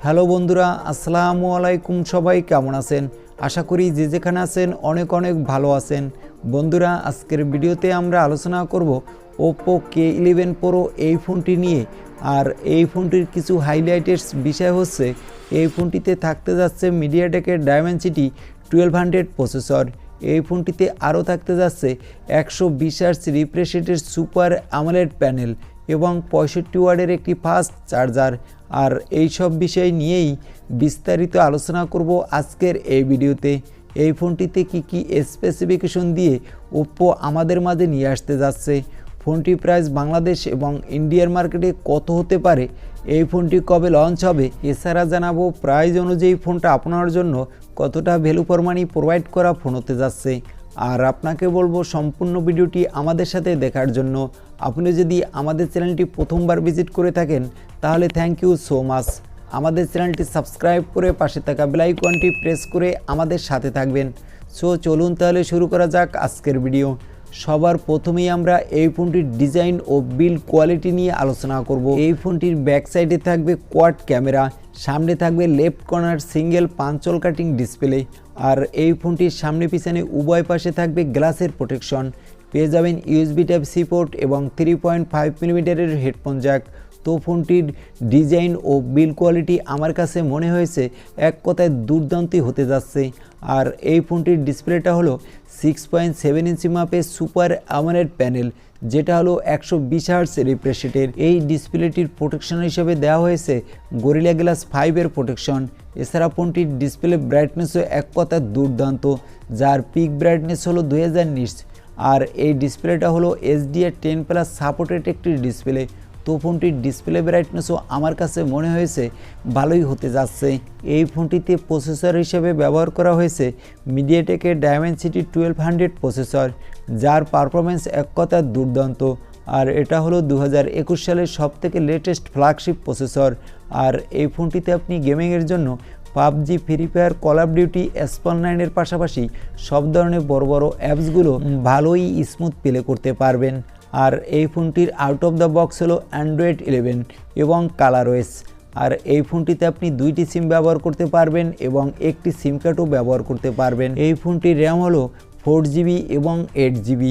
Hello বন্ধুরা, আসসালামু আলাইকুম। সবাই কেমন আছেন? আশা করি যে যেখানে আছেন অনেক অনেক ভালো আছেন। বন্ধুরা, আজকের ভিডিওতে আমরা আলোচনা করব OPPO K11 Pro এই ফোনটি নিয়ে। আর এই ফোনটির কিছু হাইলাইটের বিষয় হচ্ছে এই ফোনটিতে থাকতে যাচ্ছে মিডিয়াটেকের ডায়মেনসিটি 1200 প্রসেসর। এই ফোনটিতে আরও থাকতে যাচ্ছে 120 হার্জ রিফ্রেশ রেটের সুপার আমোলেড প্যানেল এবং 65 ওয়াটের একটি ফাস্ট চার্জার। আর এই সব বিষয় নিয়েই বিস্তারিত আলোচনা করব আজকের এই ভিডিওতে। এই ফোনটিতে কি স্পেসিফিকেশন দিয়ে OPPO আমাদের মাঝে নিয়ে আসতে যাচ্ছে, ফোনটির প্রাইস বাংলাদেশ এবং ইন্ডিয়ার মার্কেটে কত হতে পারে, এই ফোনটি কবে লঞ্চ হবে, এছাড়া জানাবো প্রাইস অনুযায়ী ফোনটা আপনার জন্য কতটা ভ্যালু ফর মানি প্রোভাইড করা ফোন হতে যাচ্ছে। আর আপনাকে বলবো সম্পূর্ণ ভিডিওটি আমাদের সাথে দেখার জন্য। আপনি যদি আমাদের চ্যানেলটি প্রথমবার ভিজিট করে থাকেন তাহলে থ্যাংক ইউ সো মাচ। আমাদের চ্যানেলটি সাবস্ক্রাইব করে পাশে থাকা বেল আইকনটি প্রেস করে আমাদের সাথে থাকবেন। সো চলুন তাহলে শুরু করা যাক আজকের ভিডিও। সবার প্রথমেই আমরা এই ফোনটির ডিজাইন ও বিল্ড কোয়ালিটি নিয়ে আলোচনা করব। এই ফোনটির ব্যাক সাইডে থাকবে কোয়াড ক্যামেরা, সামনে থাকবে left corner single পাঞ্চল cutting display. আর এই ফোনটির সামনে পিছনে উভয় পাশে থাকবে গ্লাসের প্রোটেকশন। পেয়ে যাবেন USB Type-C পোর্ট এবং 3.5 মিলিমিটারের হেডফোন জ্যাক। তো ফোনটির ডিজাইন ও বিল্ড কোয়ালিটি আমার কাছে মনে হয়েছে এক কথায় দুর্দান্তই হতে যাচ্ছে। আর এই ফোনটির ডিসপ্লেটা হলো 6.7 ইঞ্চি মাপের সুপার আমোলেড প্যানেল, যেটা হলো 120 হার্জ রিফ্রেশ রেটের। এই ডিসপ্লেটির প্রোটেকশন হিসেবে দেওয়া হয়েছে গরিলা গ্লাস 5 এর প্রোটেকশন। এছাড়া ফোনটির ডিসপ্লে ব্রাইটনেসও এক কথায় দুর্দান্ত, যার পিক ব্রাইটনেস হলো 2000 নিটস। আর এই ডিসপ্লেটা হলো HDR10+ সাপোর্টেড একটি ডিসপ্লে। তো ফোনটির ডিসপ্লে ব্রাইটনেসও আমার কাছে মনে হয়েছে ভালোই হতে যাচ্ছে। এই ফোনটিতে প্রসেসর হিসেবে ব্যবহার করা হয়েছে মিডিয়াটেকের ডায়মেনসিটি 1200 প্রসেসর, যার পারফরমেন্স এক কথায় দুর্দান্ত। আর এটা হলো 2021 সালের সবথেকে লেটেস্ট ফ্ল্যাগশিপ প্রসেসর। আর এই ফোনটিতে আপনি গেমিংয়ের জন্য PUBG, free fire, call of duty, স্পন 9 এর পাশাপাশি সব ধরনের বড় বড় অ্যাপসগুলো ভালোই স্মুথ প্লে করতে পারবেন। আর এই ফোনটির আউট অফ দ্য বক্স হলো Android 11 এবং ColorOS। আর এই ফোনটিতে আপনি দুইটি সিম ব্যবহার করতে পারবেন এবং একটি সিম কার্ডও ব্যবহার করতে পারবেন। এই ফোনটির র্যাম হলো 4GB এবং 8GB,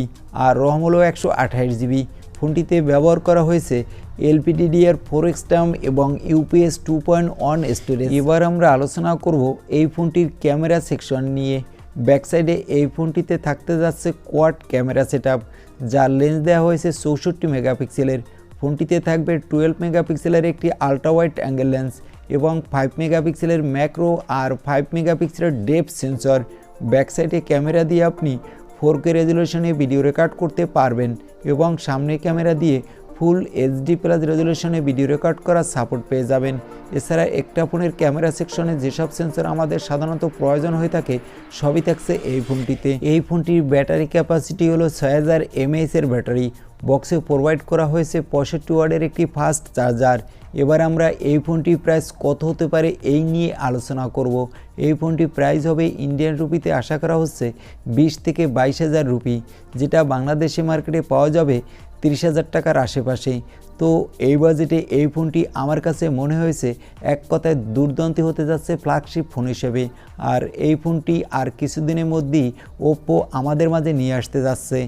আর রম হলো 128GB। ফোনটিতে ব্যবহার করা হয়েছে LPDDR4X RAM এবং UPS 2.1 স্টোরেজ। এবার আমরা আলোচনা করব এই ফোনটির ক্যামেরা সেকশন নিয়ে। ব্যাক সাইডে এই ফোনটিতে থাকতে যাচ্ছে কোয়াড ক্যামেরা সেটআপ, যার লেন্স দেওয়া হয়েছে 64 মেগাপিক্সেলের। ফোনটিতে থাকবে 12 মেগাপিক্সেলের একটি আলট্রা ওয়াইড অ্যাঙ্গেল লেন্স এবং 5 মেগাপিক্সেলের ম্যাক্রো আর 5 মেগাপিক্সেলের ডেপথ সেন্সর। ব্যাক সাইডে ক্যামেরা দিয়ে আপনি 4K রেজলিউশনে ভিডিও রেকর্ড করতে পারবেন এবং সামনে ক্যামেরা দিয়ে ফুল HD+ রেজলিউশনে ভিডিও রেকর্ড করার সাপোর্ট পেয়ে যাবেন। এছাড়া একটা ফোনের ক্যামেরা সেকশনে যেসব সেন্সর আমাদের সাধারণত প্রয়োজন হয়ে থাকে সবই থাকছে এই ফোনটিতে। এই ফোনটির ব্যাটারি ক্যাপাসিটি হলো 6000 mAh এর ব্যাটারি। বক্সে প্রোভাইড করা হয়েছে 65 ওয়াটের একটি ফাস্ট চার্জার। এবার আমরা এই ফোনটির প্রাইস কত হতে পারে এই নিয়ে আলোচনা করব। এই ফোনটির প্রাইস হবে ইন্ডিয়ান রুপিতে আশা করা হচ্ছে 20 থেকে 22,000 রুপি, যেটা বাংলাদেশে মার্কেটে পাওয়া যাবে 30,000 টাকার আশেপাশে। তো এই বাজেটে এই ফোনটি আমার কাছে মনে হয়েছে এক কথায় দুর্দান্ত হতে যাচ্ছে ফ্ল্যাগশিপ ফোন হিসেবে। আর এই ফোনটি আর কিছুদিনের মধ্যেই OPPO আমাদের মাঝে নিয়ে আসতে যাচ্ছে।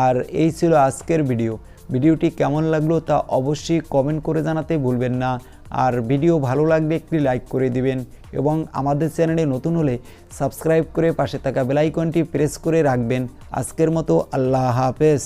আর এই ছিল আজকের ভিডিওটি কেমন লাগলো তা অবশ্যই কমেন্ট করে জানাতে ভুলবেন না। আর ভিডিও ভালো লাগলে একটি লাইক করে দিবেন এবং আমাদের চ্যানেলে নতুন হলে সাবস্ক্রাইব করে পাশে থাকা বেল আইকনটি প্রেস করে রাখবেন। আজকের মতো আল্লাহ হাফেজ।